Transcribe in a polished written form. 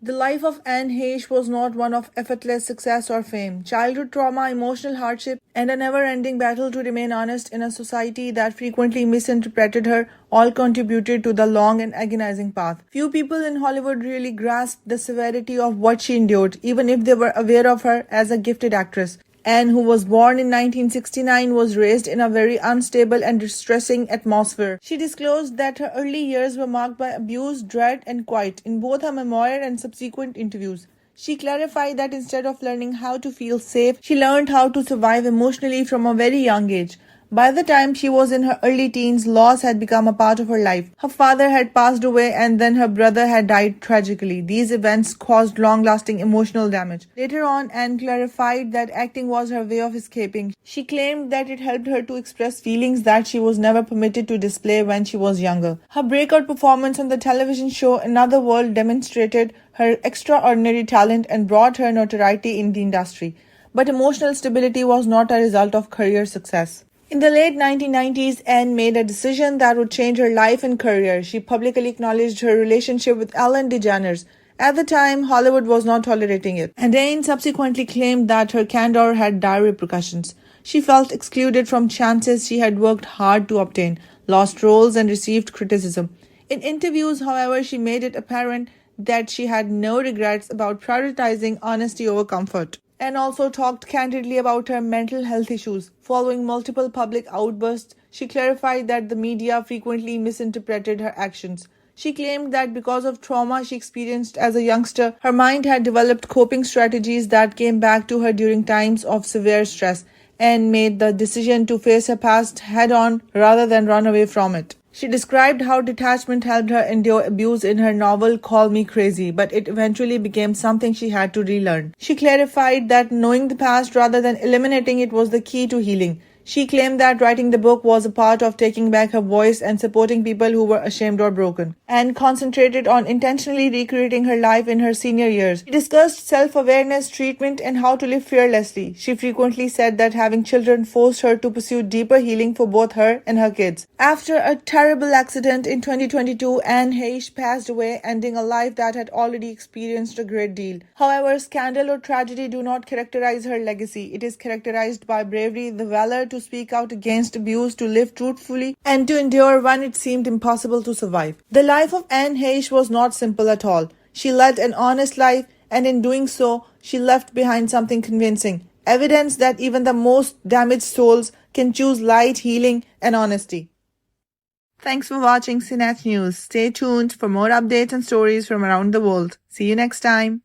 The life of Anne Heche was not one of effortless success or fame. Childhood trauma, emotional hardship, and a never-ending battle to remain honest in a society that frequently misinterpreted her all contributed to the long and agonizing path. Few people in Hollywood really grasped the severity of what she endured, even if they were aware of her as a gifted actress. Anne, who was born in 1969, was raised in a very unstable and distressing atmosphere. She disclosed that her early years were marked by abuse, dread, and quiet in both her memoir and subsequent interviews. She clarified that instead of learning how to feel safe, she learned how to survive emotionally from a very young age. By the time she was in her early teens, loss had become a part of her life. Her father had passed away and then her brother had died tragically. These events caused long-lasting emotional damage. Later on, Anne clarified that acting was her way of escaping. She claimed that it helped her to express feelings that she was never permitted to display when she was younger. Her breakout performance on the television show Another World demonstrated her extraordinary talent and brought her notoriety in the industry. But emotional stability was not a result of career success. In the late 1990s, Anne made a decision that would change her life and career. She publicly acknowledged her relationship with Ellen DeGeneres. At the time, Hollywood was not tolerating it, and Anne subsequently claimed that her candor had dire repercussions. She felt excluded from chances she had worked hard to obtain, lost roles, and received criticism. In interviews, however, she made it apparent that she had no regrets about prioritizing honesty over comfort, and also talked candidly about her mental health issues. Following multiple public outbursts, she clarified that the media frequently misinterpreted her actions. She claimed that because of trauma she experienced as a youngster, her mind had developed coping strategies that came back to her during times of severe stress, and made the decision to face her past head-on rather than run away from it. She described how detachment helped her endure abuse in her novel Call Me Crazy, but it eventually became something she had to relearn. She clarified that knowing the past rather than eliminating it was the key to healing. She claimed that writing the book was a part of taking back her voice and supporting people who were ashamed or broken, and concentrated on intentionally recreating her life in her senior years. She discussed self-awareness, treatment, and how to live fearlessly. She frequently said that having children forced her to pursue deeper healing for both her and her kids. After a terrible accident in 2022, Anne Heche passed away, ending a life that had already experienced a great deal. However, scandal or tragedy do not characterize her legacy. It is characterized by bravery, the valor to speak out against abuse, to live truthfully, and to endure when it seemed impossible to survive. The life of Anne Heche was not simple at all. She led an honest life, and in doing so, she left behind something convincing, evidence that even the most damaged souls can choose light, healing, and honesty. Thanks for watching CNET News. Stay tuned for more updates and stories from around the world. See you next time.